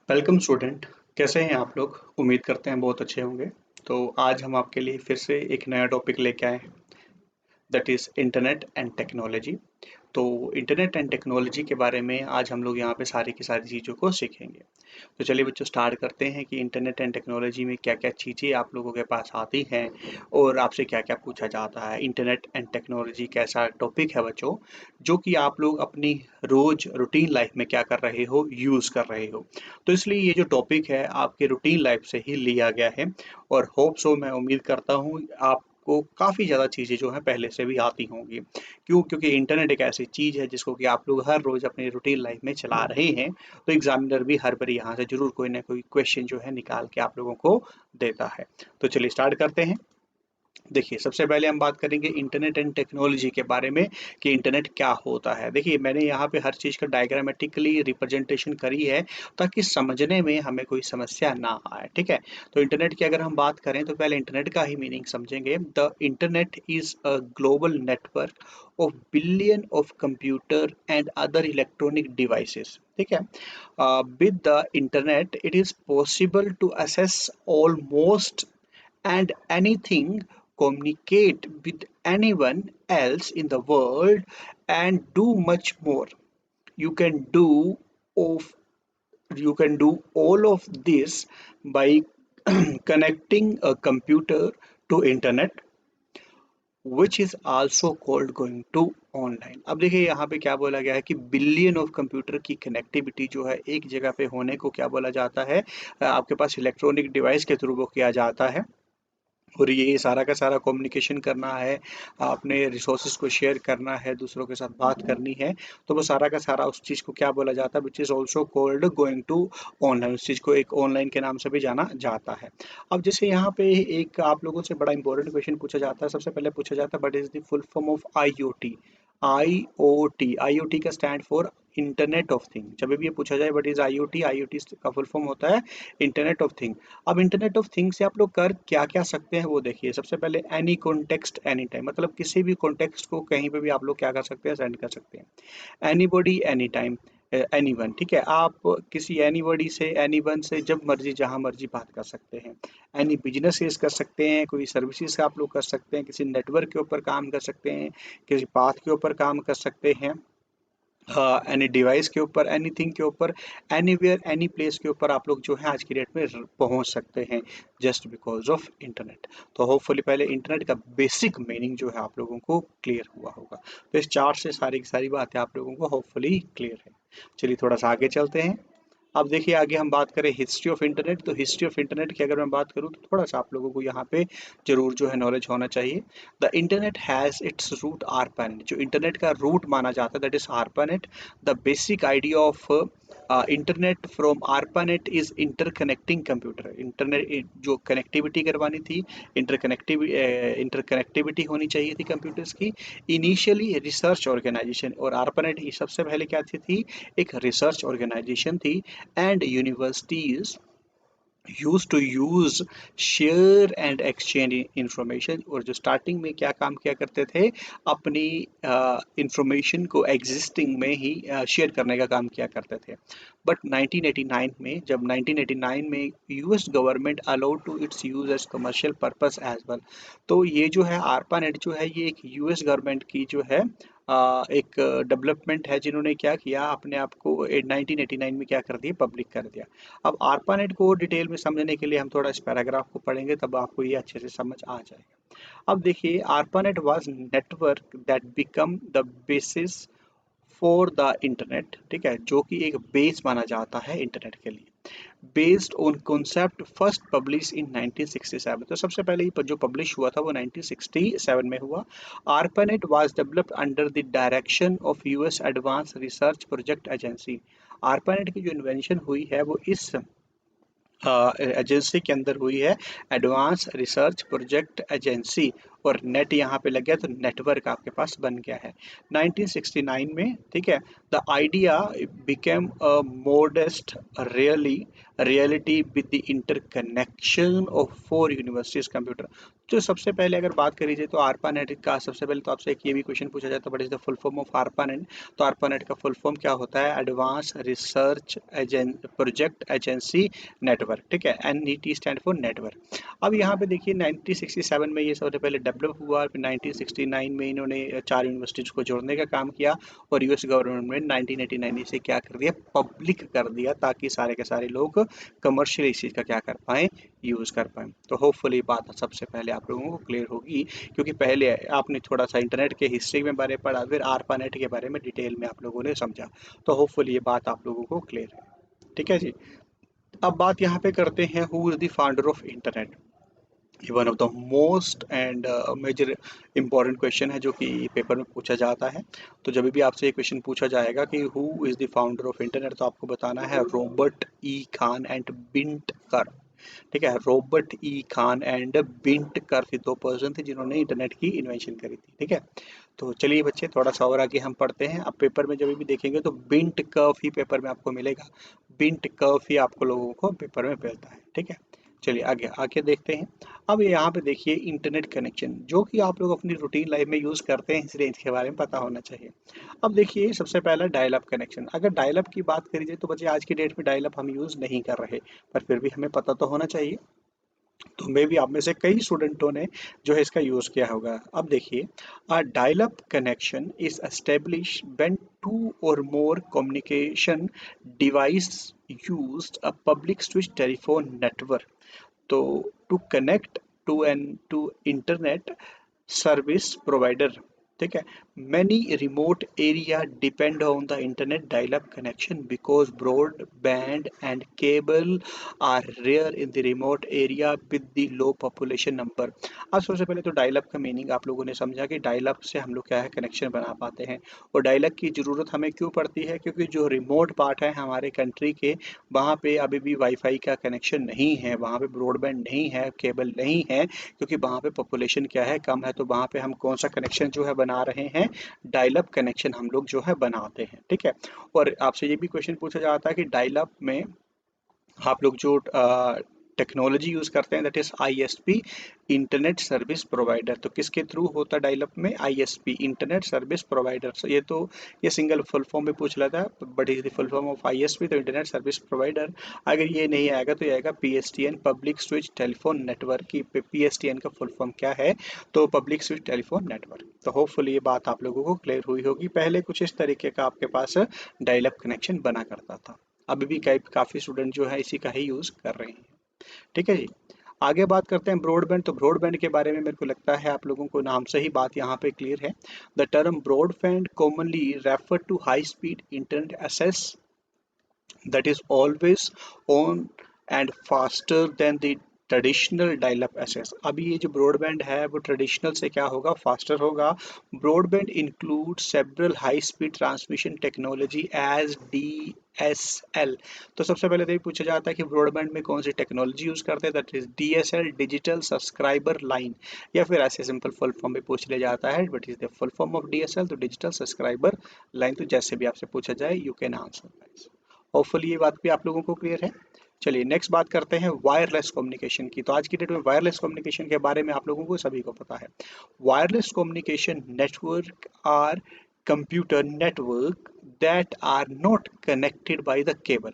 Welcome student. कैसे हैं आप लोग? उम्मीद करते हैं बहुत अच्छे होंगे। तो आज हम आपके लिए फिर से एक नया टॉपिक लेके आए हैं, that is internet and technology. तो इंटरनेट एंड टेक्नोलॉजी के बारे में आज हम लोग यहाँ पे सारी की सारी चीज़ों को सीखेंगे। तो चलिए बच्चों, स्टार्ट करते हैं कि इंटरनेट एंड टेक्नोलॉजी में क्या क्या चीज़ें आप लोगों के पास आती हैं और आपसे क्या क्या पूछा जाता है। इंटरनेट एंड टेक्नोलॉजी कैसा टॉपिक है बच्चों, जो कि आप लोग अपनी रोज रूटीन लाइफ में क्या कर रहे हो, यूज़ कर रहे हो। तो इसलिए ये जो टॉपिक है आपके रूटीन लाइफ से ही लिया गया है और होप सो मैं उम्मीद करता हूँ आपको काफ़ी ज़्यादा चीज़ें जो हैं पहले से भी आती होंगी। क्योंकि इंटरनेट एक ऐसी चीज़ है जिसको कि आप लोग हर रोज़ अपनी रूटीन लाइफ में चला रहे हैं। तो एग्जामिनर भी हर बार यहाँ से ज़रूर कोई ना कोई क्वेश्चन जो है निकाल के आप लोगों को देता है। तो चलिए स्टार्ट करते हैं। देखिए, सबसे पहले हम बात करेंगे इंटरनेट एंड टेक्नोलॉजी के बारे में कि इंटरनेट क्या होता है। देखिए, मैंने यहाँ पे हर चीज़ का डायग्रामेटिकली रिप्रेजेंटेशन करी है ताकि समझने में हमें कोई समस्या ना आए, ठीक है? तो इंटरनेट की अगर हम बात करें तो पहले इंटरनेट का ही मीनिंग समझेंगे। The internet is a global network of billion of computer and other electronic devices, ठीक है? With the internet it is possible to access almost and anything, communicate with anyone else in the world, and do much more. You can do of you can do all of this by connecting a computer to internet, which is also called going to online. अब देखिए यहाँ पे क्या बोला गया है कि billion of computer की कनेक्टिविटी जो है एक जगह पे होने को क्या बोला जाता है, आपके पास इलेक्ट्रॉनिक डिवाइस के थ्रू वो किया जाता है। और ये सारा का सारा कम्युनिकेशन करना है, अपने रिसोर्सेज को शेयर करना है, दूसरों के साथ बात करनी है। तो वो सारा का सारा उस चीज़ को क्या बोला जाता है, which is also called going to online. उस चीज़ को एक ऑनलाइन के नाम से भी जाना जाता है। अब जैसे यहाँ पे एक आप लोगों से बड़ा इंपॉर्टेंट क्वेश्चन पूछा जाता है। सबसे पहले पूछा जाता है, what is the full form of IoT? IoT का stand for internet of thing. जब भी ये पूछा जाए व्हाट इज IoT का फुल फॉर्म होता है इंटरनेट ऑफ थिंग। अब इंटरनेट ऑफ थिंग से आप लोग कर क्या क्या सकते हैं वो देखिए। सबसे पहले एनी कॉन्टेक्स्ट एनी टाइम, मतलब किसी भी कॉन्टेक्स्ट को कहीं पे भी आप लोग क्या कर सकते हैं, सेंड कर सकते हैं। एनीबॉडी एनी टाइम, एनीवन, ठीक है? आप किसी एनीबॉडी से, एनीवन से जब मर्जी जहां मर्जी बात कर सकते हैं। एनी बिजनेसेस कर सकते हैं, कोई सर्विसेज आप लोग कर सकते हैं, किसी नेटवर्क के ऊपर काम कर सकते हैं, किसी पाथ के ऊपर काम कर सकते हैं, एनी डिवाइस के ऊपर, एनीथिंग के ऊपर, एनीवेयर एनी प्लेस के ऊपर आप लोग जो है आज की डेट में पहुंच सकते हैं जस्ट बिकॉज ऑफ इंटरनेट। तो होपफुली पहले इंटरनेट का बेसिक मीनिंग जो है आप लोगों को क्लियर हुआ होगा। तो इस चार्ट से सारी की सारी बातें आप लोगों को होपफुली क्लियर है। चलिए थोड़ा सा आगे चलते हैं। अब देखिए आगे हम बात करें हिस्ट्री ऑफ इंटरनेट। तो हिस्ट्री ऑफ इंटरनेट की अगर मैं बात करूं तो थोड़ा सा आप लोगों को यहाँ पे जरूर जो है नॉलेज होना चाहिए। The internet has its root ARPANET. जो इंटरनेट का रूट माना जाता है that is ARPANET. The basic idea of internet from ARPANET is interconnecting computer. Internet जो कनेक्टिविटी करवानी थी, इंटरकनेक्टिविटी होनी चाहिए थी कंप्यूटर्स की। इनिशियली रिसर्च ऑर्गेनाइजेशन, और आरपानेट सबसे पहले क्या थी, एक रिसर्च ऑर्गेनाइजेशन थी। And universities use to use share and exchange information. और जो स्टार्टिंग में क्या काम किया करते थे, अपनी इंफॉर्मेशन को एग्जिस्टिंग में ही शेयर करने का काम किया करते थे। बट 1989 में, जब 1989 में US government allowed to its use as commercial purpose as well. तो ये जो है आरपानेट जो है ये एक यूएस गवर्नमेंट की जो है एक डेवलपमेंट है, जिन्होंने क्या किया, अपने आप को 1989 में क्या कर दिया, पब्लिक कर दिया। अब ARPANET को डिटेल में समझने के लिए हम थोड़ा इस पैराग्राफ को पढ़ेंगे, तब आपको ये अच्छे से समझ आ जाएगा। अब देखिए, ARPANET was network that become the basis for the internet, ठीक है? जो कि एक बेस माना जाता है इंटरनेट के लिए। Based on concept first publish in 1967। तो सबसे पहले ये जो पब्लिश हुआ था वो 1967 में हुआ। ARPANET was developed under the direction of US advance research project agency. ARPANET की जो इन्वेंशन हुई है वो इस एजेंसी के अंदर हुई है, एडवांस रिसर्च प्रोजेक्ट एजेंसी। और नेट यहाँ पे लग गया तो नेटवर्क आपके पास बन गया है 1969 में, ठीक है। The idea became a modest reality with the interconnection of 4 universities computer. जो सबसे पहले अगर बात करी जाए तो ARPANET का सबसे पहले तो आपसे एक ये भी क्वेश्चन पूछा जाता है, what is the full form of ARPANET। तो ARPANET का फुल फॉर्म क्या होता है, advance research project agency network, ठीक है। NET stand for network. अब यहाँ पे देखिए 1967 में ये सबसे पहले डेवलप हुआ, फिर 1969 में इन्होंने 4 यूनिवर्सिटीज को जोड़ने का काम किया और यूएस गवर्नमेंट ने 1989 से क्या कर दिया, पब्लिक कर दिया, ताकि सारे के सारे लोग कमर्शियल इस चीज़ का क्या कर पाएँ, यूज़ कर पाएँ। तो होपफुली बात सबसे पहले आप लोगों को क्लियर होगी, क्योंकि पहले आपने थोड़ा सा इंटरनेट के हिस्ट्री में बारे पढ़ा, फिर ARPANET के बारे में डिटेल में आप लोगों ने समझा। तो होपफुली ये बात आप लोगों को क्लियर है, ठीक है जी। अब बात यहाँ पे करते हैं, who is the founder of internet. ये one of the most and major important question है जो कि पेपर में पूछा जाता है। तो जब भी आपसे ये क्वेश्चन पूछा जाएगा कि who is the founder of internet, तो आपको बताना है Robert E Kahn and Vint कर, ठीक है। Robert E Kahn and Vint Cerf, ये 2 पर्सन थे जिन्होंने इंटरनेट की इन्वेंशन करी थी, ठीक है। तो चलिए बच्चे थोड़ा सा और आगे हम पढ़ते हैं। अब पेपर में जब भी देखेंगे तो बिंट कर्व ही पेपर में आपको मिलेगा, बिंट कर्व ही आपको लोगों को पेपर में मिलता है, ठीक है। चलिए आगे आगे देखते हैं। अब यहाँ पे देखिए इंटरनेट कनेक्शन, जो कि आप लोग अपनी रूटीन लाइफ में यूज़ करते हैं, इसलिए इसके बारे में पता होना चाहिए। अब देखिए सबसे पहला डायल अप कनेक्शन। अगर डायल अप की बात करी जाए तो बच्चे आज की डेट में डायल अप हम यूज़ नहीं कर रहे, पर फिर भी हमें पता तो होना चाहिए। तो मे भी आप में से कई स्टूडेंटों ने जो है इसका यूज़ किया होगा। अब देखिए, a dial up connection is establish when two or more communication device used a public switch telephone network तो to connect to internet service provider, ठीक है। Many remote area depend on the internet dial up connection because broadband and cable are rare in the remote area with the low population number. अब सबसे पहले तो dial up का meaning आप लोगों ने समझा कि डायल अप से हम लोग क्या है, कनेक्शन बना पाते हैं। और डायल अप की ज़रूरत हमें क्यों पड़ती है, क्योंकि जो रिमोट पार्ट है हमारे कंट्री के, वहाँ पे अभी भी वाईफाई का कनेक्शन नहीं है, वहाँ पे ब्रॉडबैंड नहीं है, केबल नहीं है, क्योंकि वहाँ पे पॉपुलेशन क्या है, कम है। तो वहाँ पे हम कौन सा कनेक्शन जो है बना रहे हैं, डायल अप कनेक्शन हम लोग जो है बनाते हैं, ठीक है। और आपसे ये भी क्वेश्चन पूछा जाता है कि डायल अप में आप लोग जो टेक्नोलॉजी यूज़ करते हैं, that is ISP, internet service provider. तो किसके थ्रू होता है डायल अप में, ISP, internet service provider. So, ये सिंगल फुल फॉर्म में पूछ लेता है, but is the full form of ISP, तो इंटरनेट सर्विस प्रोवाइडर। अगर ये नहीं आएगा तो ये आएगा PSTN, public switch telephone network की। पीएसटीएन का फुल फॉर्म क्या है, तो पब्लिक स्विच टेलीफोन नेटवर्क। तो होपफुली ये बात आप लोगों को क्लियर हुई होगी। पहले कुछ इस तरीके का आपके पास डायल अप कनेक्शन बना करता था, अभी भी काफ़ी स्टूडेंट जो है इसी का ही यूज़ कर रहे हैं, ठीक है जी। आगे बात करते हैं ब्रॉडबैंड। तो ब्रॉडबैंड के बारे में मेरे को लगता है आप लोगों को नाम से ही बात यहाँ पे क्लियर है। The term broadband commonly refer to high speed internet access that is always on and faster than the traditional dial up access. अभी ये जो ब्रॉडबैंड है वो ट्रेडिशनल से क्या होगा, फास्टर होगा। Broadband include several high speed transmission technology as DSL। तो सबसे पहले तो ये पूछा जाता है कि ब्रॉडबैंड में कौन सी टेक्नोलॉजी यूज़ करते हैं, that is DSL, digital subscriber line, या फिर ऐसे सिंपल फुल फॉर्म में पूछ लिया जाता है, what is the full form of DSL, तो डिजिटल सब्सक्राइबर लाइन। तो जैसे भी आपसे पूछा जाए यू कैन आंसर। होपफुली ये बात भी आप लोगों को क्लियर है। चलिए नेक्स्ट बात करते हैं वायरलेस कम्युनिकेशन की। तो आज की डेट में वायरलेस कम्युनिकेशन के बारे में आप लोगों को सभी को पता है। Wireless communication network are computer network that are not connected by the cable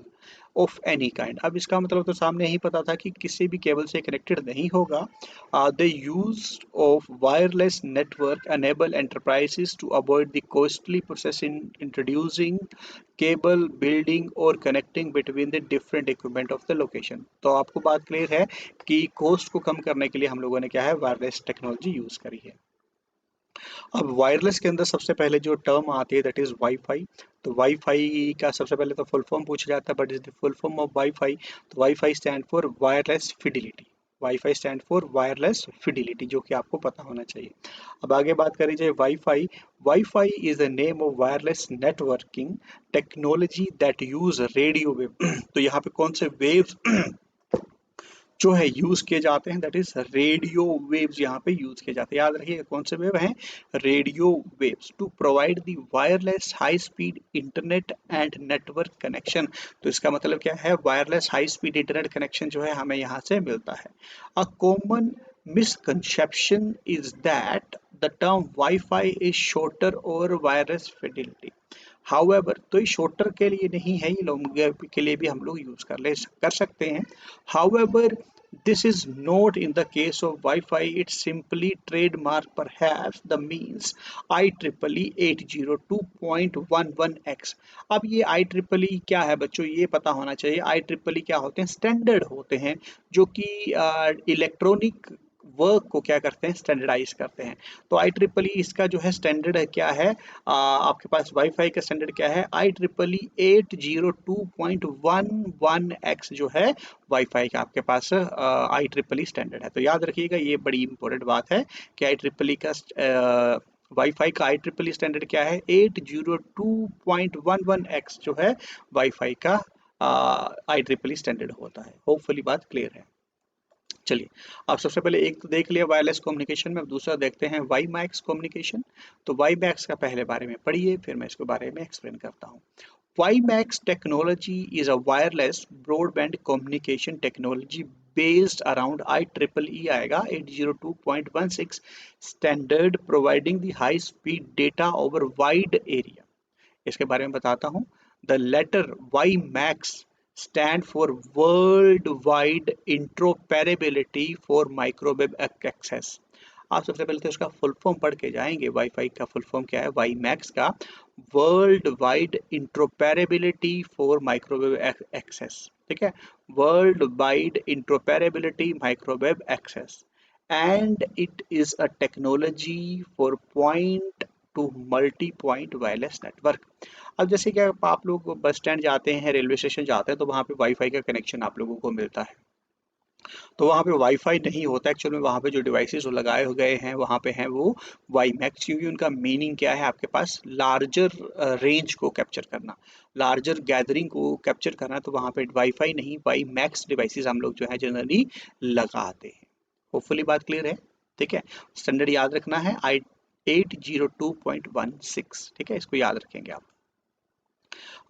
of any kind. अब इसका मतलब तो सामने ही पता था कि किसी भी केबल से कनेक्टेड नहीं होगा। The use of wireless network enable enterprises to avoid the costly process in introducing cable building और connecting between the different equipment of the location। तो आपको बात क्लियर है कि कॉस्ट को कम करने के लिए हम लोगों ने क्या है, वायरलेस टेक्नोलॉजी यूज करी है। अब वायरलेस के अंदर सबसे पहले जो टर्म आती है दैट इज वाईफाई। तो वाईफाई का सबसे पहले तो फुल फॉर्म पूछा जाता है, but is the full form of wifi. तो wifi stand for wireless fidelity. Wifi stand for wireless fidelity, जो कि आपको पता होना चाहिए। अब आगे बात करी जाए wifi. Wifi is the name of wireless networking technology that use radio wave. तो यहाँ पे कौन से वेव्स जो है यूज किए जाते हैं, दैट इज रेडियो वेव्स यहाँ पे यूज किए जाते हैं। याद रखिएगा कौन से वेव हैं, radio waves, to provide the wireless high speed internet and network connection. तो इसका मतलब क्या है, wireless high speed internet connection जो है हमें यहाँ से मिलता है। A common misconception is that the term Wi-Fi is shorter or wireless fidelity. However, तो ये शॉर्टर के लिए नहीं है, ये लॉन्गर के लिए भी हम लोग यूज कर सकते हैं। However, this is not in the case of Wi-Fi. It's simply trademark, perhaps the means IEEE 802.11x। अब ये IEEE क्या है बच्चों, ये पता होना चाहिए। IEEE क्या होते हैं, स्टैंडर्ड होते हैं जो कि इलेक्ट्रॉनिक वर्क को क्या करते हैं, स्टैंडर्डाइज करते हैं। तो IEEE इसका जो है स्टैंडर्ड है क्या है, आपके पास वाईफाई का स्टैंडर्ड क्या है, IEEE 802.11x जो है वाईफाई का आपके पास IEEE स्टैंडर्ड है। तो याद रखिएगा ये बड़ी इंपॉर्टेंट बात है कि IEEE का वाईफाई का IEEE स्टैंडर्ड क्या है, 802.11x जो है वाईफाई का IEEE स्टैंडर्ड होता है। होपफुली बात क्लियर है। चलिए, अब सबसे पहले एक तो देख लिया वायरलेस कम्युनिकेशन में, अब दूसरा देखते हैं वाई मैक्स कम्युनिकेशन। तो वाई मैक्स का पहले बारे में पढ़िए, फिर मैं इसके बारे में एक्सप्लेन करता हूँ। WiMAX technology is a wireless broadband communication technology based around IEEE आएगा 802.16 standard providing the high speed data over wide area। इसके बारे में बताता हूँ। The letter WiMAX stand for World Wide Interoperability for Microwave Access। आप सबसे पहले तो इसका फुल फॉर्म पढ़ के जाएंगे, वाईफाई का फुल फॉर्म क्या है, वाई मैक्स का world wide interoperability for microwave access. ठीक है, world wide interoperability microwave access, and it is a technology for point to multi point wireless network. अब जैसे कि आप लोग बस स्टैंड जाते हैं, रेलवे स्टेशन जाते हैं, तो वहाँ पे वाईफाई का कनेक्शन आप लोगों को मिलता है। तो वहाँ पे वाईफाई नहीं होता एक्चुअल में, वहाँ पे जो डिवाइसेस लगाए गए हैं वहाँ पे हैं वो वाई मैक्स, क्योंकि उनका मीनिंग क्या है, आपके पास लार्जर रेंज को कैप्चर करना, लार्जर गैदरिंग को कैप्चर करना। तो वहाँ पे वाईफाई नहीं, वाई मैक्स डिवाइसेस हम लोग जो है जनरली लगाते हैं। होपफुली बात क्लियर है। ठीक है, स्टैंडर्ड याद रखना है आई 802.16। ठीक है, इसको याद रखेंगे आप।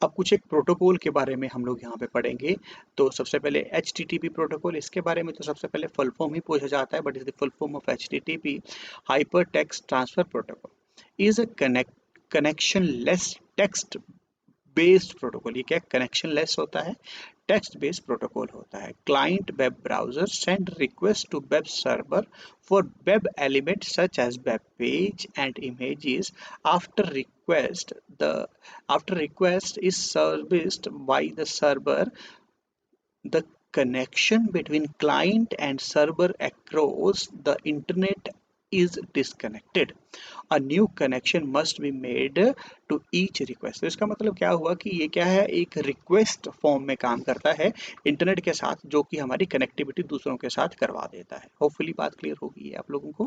अब कुछ एक प्रोटोकॉल के बारे में हम लोग यहाँ पे पढ़ेंगे। तो सबसे पहले HTTP प्रोटोकॉल, इसके बारे में तो सबसे पहले फुल फॉर्म ही पूछा जाता है, but is the full form of HTTP hyper text transfer protocol is a connection less text based protocol. ये क्या, कनेक्शन लेस होता है, टेक्स्ट बेस्ड प्रोटोकॉल होता है। Client web browser send request to web server for web element such as web page and images. After request the after request is serviced by the server, the connection between client and server across the internet is disconnected। A new connection must be made to each request। तो इसका मतलब क्या हुआ कि ये क्या है, एक रिक्वेस्ट फॉर्म में काम करता है इंटरनेट के साथ, जो कि हमारी कनेक्टिविटी दूसरों के साथ करवा देता है। होपफुली बात क्लियर होगी है आप लोगों को,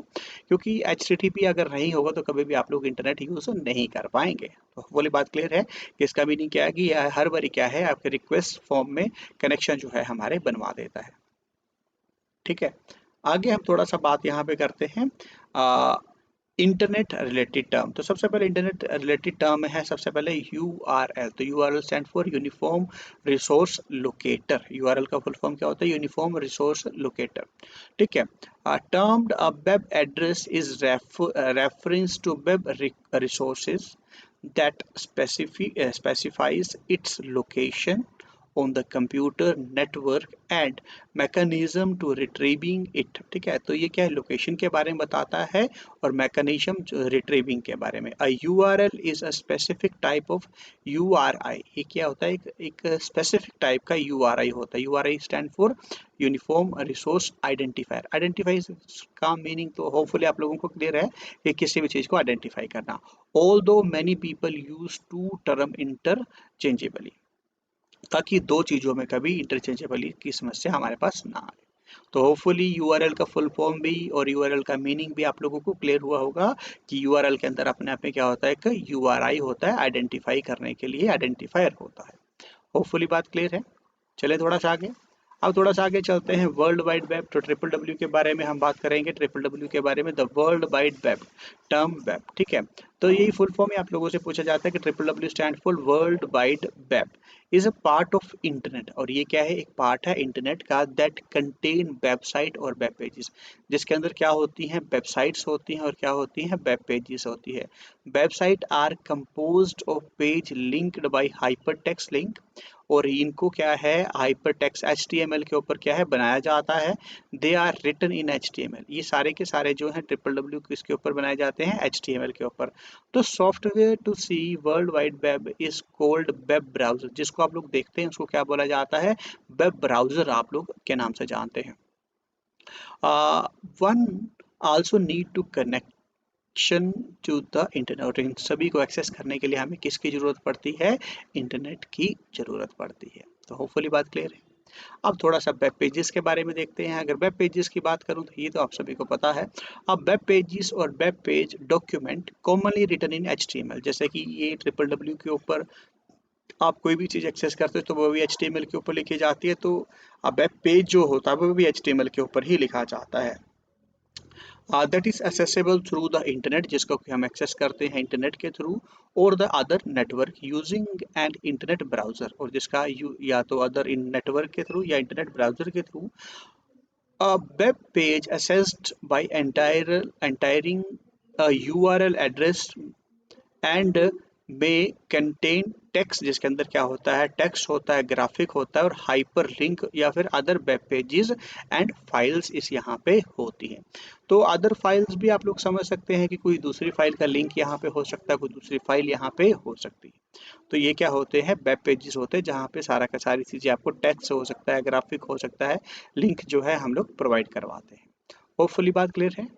क्योंकि HTTP अगर नहीं होगा तो कभी भी आप लोग इंटरनेट यूज नहीं कर पाएंगे। तो होपफुली बात क्लियर है कि इसका मीनिंग क्या है कि यह हर बारी क्या है, आपके रिक्वेस्ट फॉर्म में कनेक्शन जो है हमारे बनवा देता है। ठीक है, आगे हम थोड़ा सा बात यहाँ पे करते हैं इंटरनेट रिलेटेड टर्म। तो सबसे पहले इंटरनेट रिलेटेड टर्म है सबसे पहले URL। तो URL stand for uniform resource locator. URL का फुल फॉर्म क्या होता है, यूनिफॉर्म रिसोर्स लोकेटर। ठीक है, termed a web address is reference to web resources that specifies its location on the computer network and mechanism to retrieving it। ठीक है, तो ये क्या है, लोकेशन के बारे में बताता है और मैकेनिज्म रिट्रीविंग के बारे में। अ URL is a specific type of URI। ये क्या होता है, एक स्पेसिफिक टाइप का URI होता है। URI stand for uniform resource identifier. Identify का मीनिंग तो होपफुली आप लोगों को क्लियर है कि किसी भी चीज को आइडेंटिफाई करना। Although many people use two term interchangeably, ताकि दो चीजों में कभी इंटरचेंजेबली की समस्या हमारे पास ना आए। तो होपफुली URL का फुल फॉर्म भी और URL का मीनिंग भी आप लोगों को क्लियर हुआ होगा कि URL के अंदर अपने आप में क्या होता है कि URI होता है, आइडेंटिफाई करने के लिए आइडेंटिफायर होता है। होपफुली बात क्लियर है। चले थोड़ा सा आगे। अब थोड़ा सा आगे चलते हैं वर्ल्ड वाइड वेब। तो ट्रिपल डब्ल्यू के बारे में हम बात करेंगे, ट्रिपल डब्ल्यू के बारे में, the world wide web, term web, ठीक है। तो यही फुल फॉर्म ही आप लोगों से पूछा जाता है कि triple W stand for world wide web, is a part of internet. और ये क्या है, एक पार्ट है इंटरनेट का, दैट कंटेन वेबसाइट और वेब पेजेस, जिसके अंदर क्या होती हैं, वेबसाइट्स होती हैं और क्या होती हैं, वेब पेजेस होती है। Website R composed of page linked by hypertext link, और इनको क्या है, हाइपर टेक्स्ट HTML के ऊपर क्या है, बनाया जाता है। They are written in HTML। ये सारे के सारे जो हैं ट्रिपल डब्ल्यू किसके ऊपर बनाए जाते हैं, HTML के ऊपर। तो software to see world wide web is called web browser. जिसको आप लोग देखते हैं उसको क्या बोला जाता है, वेब ब्राउजर आप लोग के नाम से जानते हैं। One also need to connection to the internet. और इन सभी को एक्सेस करने के लिए हमें किसकी जरूरत पड़ती है, इंटरनेट की जरूरत पड़ती है। तो होपफुली बात क्लियर है। अब थोड़ा सा वेब पेजेस के बारे में देखते हैं। अगर वेब पेजेस की बात करूं तो ये तो आप सभी को पता है। अब वेब पेजेस और web page document commonly written in HTML। जैसे कि ये ट्रिपल डब्ल्यू के ऊपर आप कोई भी चीज़ एक्सेस करते हो तो वो भी HTML के ऊपर लिखी जाती है। तो अब वेब पेज जो होता है वो भी HTML के ऊपर ही लिखा जाता है। That is accessible through the internet, जिसको कि हम एक्सेस करते हैं इंटरनेट के थ्रू, और the other network using an internet browser, और जिसका या तो अदर इन नेटवर्क के थ्रू या इंटरनेट ब्राउजर के through. A web page accessed by entering a URL address and may contain text, जिसके अंदर क्या होता है, टेक्स्ट होता है, ग्राफिक होता है, और हाइपर लिंक या फिर other web pages and files इस यहाँ पे होती हैं। तो अदर फाइल्स भी आप लोग समझ सकते हैं कि कोई दूसरी फाइल का लिंक यहाँ पे हो सकता है, कोई दूसरी फाइल यहाँ पे हो सकती है। तो ये क्या होते हैं, वेब पेजेस होते हैं, जहाँ पे सारा का सारी चीज़ें आपको टेक्स्ट हो सकता है, ग्राफिक हो सकता है, लिंक जो है हम लोग प्रोवाइड करवाते हैं। होपफुली बात क्लियर है।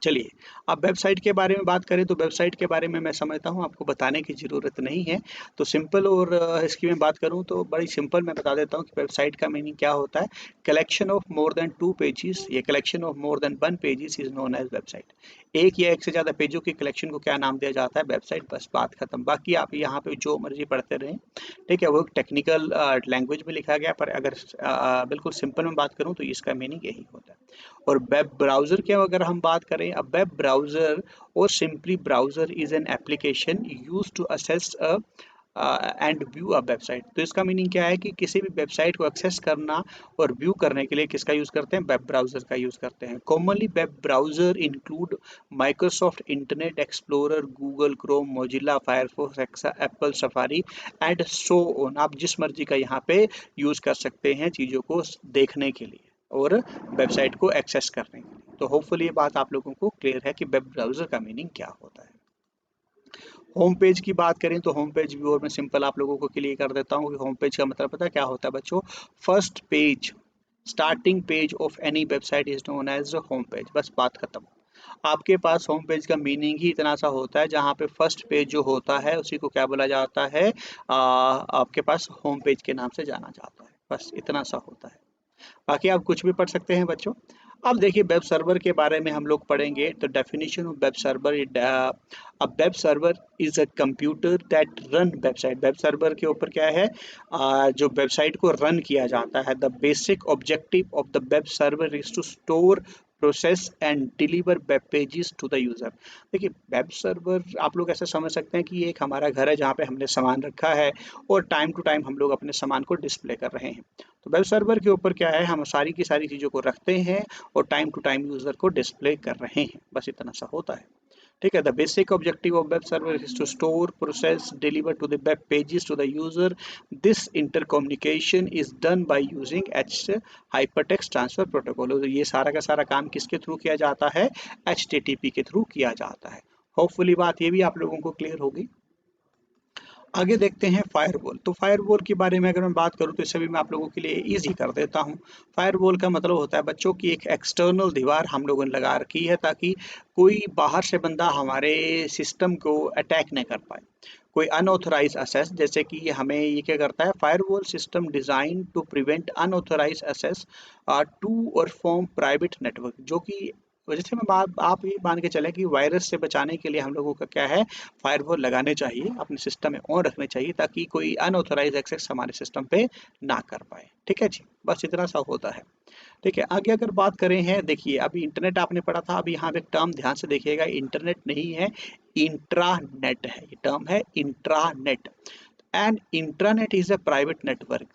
चलिए, अब वेबसाइट के बारे में बात करें तो वेबसाइट के बारे में मैं समझता हूँ आपको बताने की ज़रूरत नहीं है। तो सिंपल और इसकी मैं बात करूँ तो बड़ी सिंपल मैं बता देता हूँ कि वेबसाइट का मीनिंग क्या होता है। Collection of more than 2 pages, ये collection of more than 1 pages is known as website. एक या एक से ज़्यादा पेजों की कलेक्शन को क्या नाम दिया जाता है, वेबसाइट। बस बात खत्म। बाकी आप यहाँ पे जो मर्जी पढ़ते रहें, ठीक है। वो टेक्निकल लैंग्वेज में लिखा गया, पर अगर बिल्कुल सिंपल में बात करूँ तो इसका मीनिंग यही होता है। और वेब ब्राउज़र की अगर हम बात करें, अब वेब ब्राउज़र और simply browser is an application used to access and view a website. तो इसका मीनिंग क्या है कि किसी भी वेबसाइट को एक्सेस करना और व्यू करने के लिए किसका यूज़ करते हैं, वेब ब्राउज़र का यूज़ करते हैं। Commonly web browser include Microsoft internet explorer, Google Chrome, Mozilla Firefox, Apple safari and so on. आप जिस मर्जी का यहाँ पे यूज़ कर सकते हैं चीज़ों को देखने के लिए और वेबसाइट को एक्सेस करने के लिए। तो होपफुली ये बात आप लोगों को क्लियर है कि वेब ब्राउज़र का मीनिंग क्या होता है। होम पेज की बात करें तो होम पेज भी और मैं सिंपल आप लोगों को क्लियर कर देता हूँ कि होम पेज का मतलब पता है क्या होता है बच्चों, first page, starting page of any website is known age home page. बस बात खत्म। आपके पास होम पेज का मीनिंग ही इतना सा होता है, जहाँ पे फर्स्ट पेज जो होता है उसी को क्या बोला जाता है, आपके पास होम पेज के नाम से जाना जाता है। बस इतना सा होता है, बाकी आप कुछ भी पढ़ सकते हैं बच्चों। अब देखिए वेब सर्वर के बारे में हम लोग पढ़ेंगे। तो डेफिनेशन ऑफ वेब सर्वर, अब web server is a computer that run website. Web server के ऊपर क्या है, जो वेबसाइट को रन किया जाता है। The basic objective of the web server is to store, process and deliver web pages to the user. देखिए वेब सर्वर आप लोग ऐसे समझ सकते हैं कि ये एक हमारा घर है जहाँ पे हमने सामान रखा है और टाइम टू टाइम हम लोग अपने सामान को डिस्प्ले कर रहे हैं। तो वेब सर्वर के ऊपर क्या है, हम सारी की सारी चीज़ों को रखते हैं और टाइम टू टाइम यूज़र को डिस्प्ले कर रहे हैं। बस इतना सा होता है, ठीक है। The basic objective of web server is to store, process, deliver to the web pages to the user. This intercommunication is done by using H hypertext transfer protocol. ये सारा का सारा काम किसके थ्रू किया जाता है, HTTP के थ्रू किया जाता है। होपफुली बात ये भी आप लोगों को क्लियर होगी। आगे देखते हैं फायरवॉल। तो फायरवॉल के बारे में अगर मैं बात करूं तो इसे भी मैं आप लोगों के लिए इजी कर देता हूं। फायरवॉल का मतलब होता है बच्चों की एक एक्सटर्नल दीवार हम लोगों ने लगा रखी है, ताकि कोई बाहर से बंदा हमारे सिस्टम को अटैक नहीं कर पाए। कोई अनऑथराइज एक्सेस, जैसे कि हमें ये क्या करता है, firewall system design to prevent unauthorised access to और फ्रॉम प्राइवेट नेटवर्क। जो कि जैसे मैं आप ये मान के चले कि वायरस से बचाने के लिए हम लोगों का क्या है, फायरवॉल लगाने चाहिए, अपने सिस्टम में ऑन रखने चाहिए, ताकि कोई अनऑथराइज एक्सेस हमारे सिस्टम पे ना कर पाए। ठीक है जी, बस इतना सा होता है। ठीक है, आगे अगर बात करें हैं, देखिए अभी इंटरनेट आपने पढ़ा था, अभी यहाँ पे एक टर्म ध्यान से देखिएगा, इंटरनेट नहीं है, इंट्रानेट है, ये टर्म है intranet. And intranet is a private network.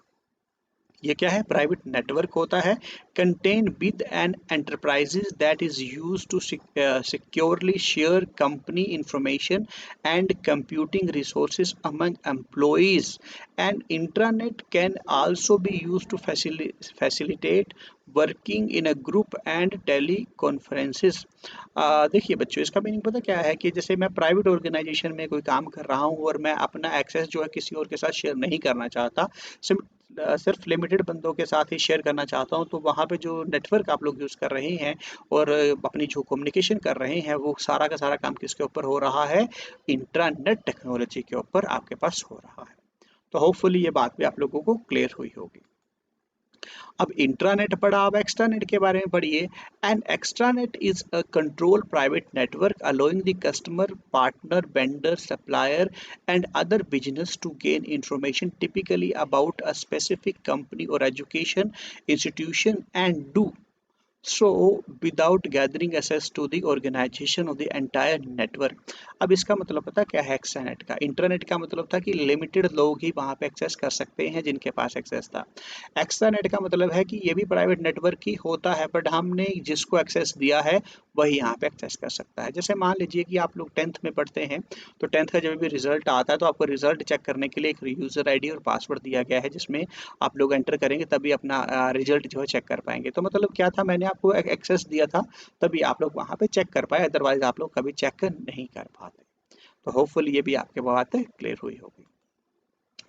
ये क्या है, प्राइवेट नेटवर्क होता है, contain with an enterprises that is use to securely share company information and computing resources among employees. And intranet can also be use to facilitate working in a group and teleconferences. देखिए बच्चों, इसका meaning पता क्या है, कि जैसे मैं private organisation में कोई काम कर रहा हूँ और मैं अपना एक्सेस जो है किसी और के साथ शेयर नहीं करना चाहता, सिर्फ लिमिटेड बंदों के साथ ही शेयर करना चाहता हूँ, तो वहाँ पे जो नेटवर्क आप लोग यूज़ कर रहे हैं और अपनी जो कम्युनिकेशन कर रहे हैं, वो सारा का सारा काम किसके ऊपर हो रहा है, इंट्रानेट टेक्नोलॉजी के ऊपर आपके पास हो रहा है। तो होपफुली ये बात भी आप लोगों को क्लियर हुई होगी। अब इंट्रानेट पढ़ा, अब एक्स्ट्रानेट के बारे में पढ़िए। And extranet is a control private network allowing the customer, partner, vendor, supplier and other business to gain information typically about a specific company और education institution and do so without gathering access to the organization of the entire network। अब इसका मतलब पता क्या है extranet का, internet का मतलब था कि लिमिटेड लोग ही वहाँ पे एक्सेस कर सकते हैं जिनके पास एक्सेस था। एक्स्ट्रानेट का मतलब है कि ये भी प्राइवेट नेटवर्क ही होता है, बट हमने जिसको एक्सेस दिया है वही यहाँ पे एक्सेस कर सकता है। जैसे मान लीजिए कि आप लोग 10th में पढ़ते हैं, तो 10th का जब भी रिजल्ट आता है, तो आपको रिजल्ट चेक करने के लिए एक यूज़र आईडी और पासवर्ड दिया गया है, जिसमें आप लोग एंटर करेंगे तभी अपना रिजल्ट जो है चेक कर पाएंगे। तो मतलब क्या था, मैंने आपको एक्सेस दिया था, तभी आप लोग वहाँ पे चेक कर पाए, अदरवाइज आप लोग कभी चेक नहीं कर पाते। तो होपफुली ये भी आपके बात क्लियर हुई होगी।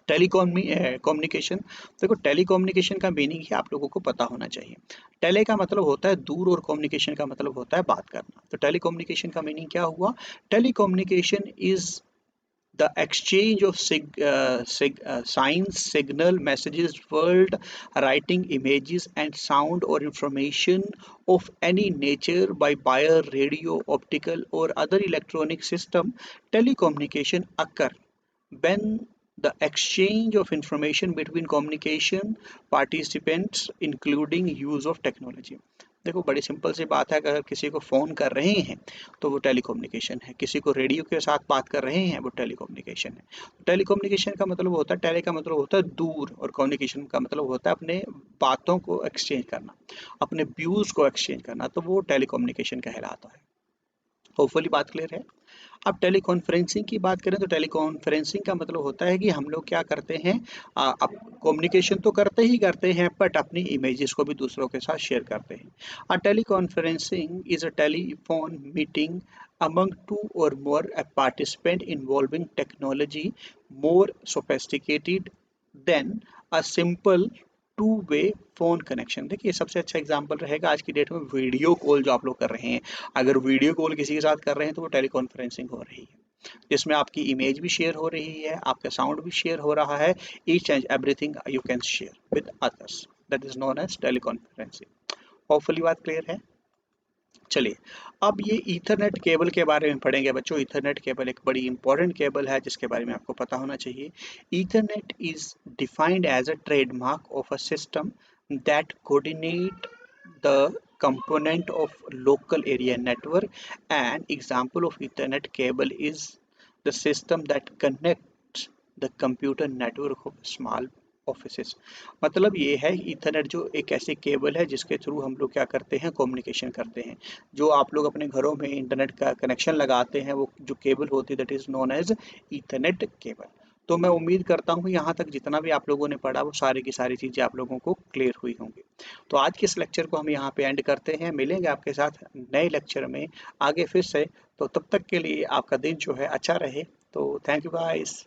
कम्युनिकेशन, देखो टेलीकम्युनिकेशन का मीनिंग ही आप लोगों को पता होना चाहिए। टेली का मतलब होता है दूर और कम्युनिकेशन का मतलब होता है बात करना। तो टेलीकम्युनिकेशन का मीनिंग क्या हुआ, telecommunication is the exchange of signs, signal, messages, word, writing, images, and sound or information of any nature by wire, radio, optical, or other electronic system. Telecommunication occur when the exchange of information between communication participants including use of technology। देखो बड़ी simple सी बात है, अगर किसी को phone कर रहे हैं तो वो टेलीकम्युनिकेशन है, किसी को रेडियो के साथ बात कर रहे हैं वो टेलीकम्युनिकेशन है। टेलीकम्युनिकेशन का मतलब होता है, टेली का मतलब होता है दूर, और कम्युनिकेशन का मतलब होता है अपने बातों को एक्सचेंज करना, अपने व्यूज़ को एक्सचेंज करना, तो वो टेलीकम्युनिकेशन कहलाता है। होपफुली बात क्लियर है। अब टेलीकॉन्फ्रेंसिंग की बात करें, तो टेलीकॉन्फ्रेंसिंग का मतलब होता है कि हम लोग क्या करते हैं, अब कम्युनिकेशन तो करते हैं, बट अपनी इमेजेस को भी दूसरों के साथ शेयर करते हैं। A teleconferencing is a telephone meeting among two or more a participant involving technology more sophisticated than a simple two way phone connection. देखिए सबसे अच्छा एग्जांपल रहेगा आज की डेट में वीडियो कॉल जो आप लोग कर रहे हैं। अगर वीडियो कॉल किसी के साथ कर रहे हैं तो वो टेलीकॉन्फ्रेंसिंग हो रही है, जिसमें आपकी इमेज भी शेयर हो रही है, आपका साउंड भी शेयर हो रहा है, each and everything you can share with others, that is known as teleconferencing. Hopefully बात क्लियर है। चलिए, अब ये ईथरनेट केबल के बारे में पढ़ेंगे बच्चों। ईथरनेट केबल एक बड़ी इंपॉर्टेंट केबल है जिसके बारे में आपको पता होना चाहिए। Ethernet is defined as a trademark of a system that coordinate the component of local area network. An example of ethernet cable is the system that connects the computer network of small offices. मतलब ये है Ethernet जो एक ऐसी cable है जिसके through हम लोग क्या करते हैं, कम्युनिकेशन करते हैं। जो आप लोग अपने घरों में इंटरनेट का कनेक्शन लगाते हैं, वो जो केबल होती है that is known as Ethernet cable. तो मैं उम्मीद करता हूँ यहाँ तक जितना भी आप लोगों ने पढ़ा वो सारी की सारी चीज़ें आप लोगों को क्लियर हुई होंगी। तो आज के इस लेक्चर को हम यहाँ पे एंड करते हैं, मिलेंगे आपके साथ नए लेक्चर में आगे फिर से। तो तब तक के लिए आपका दिन जो है अच्छा रहे। तो थैंक यू गाइस।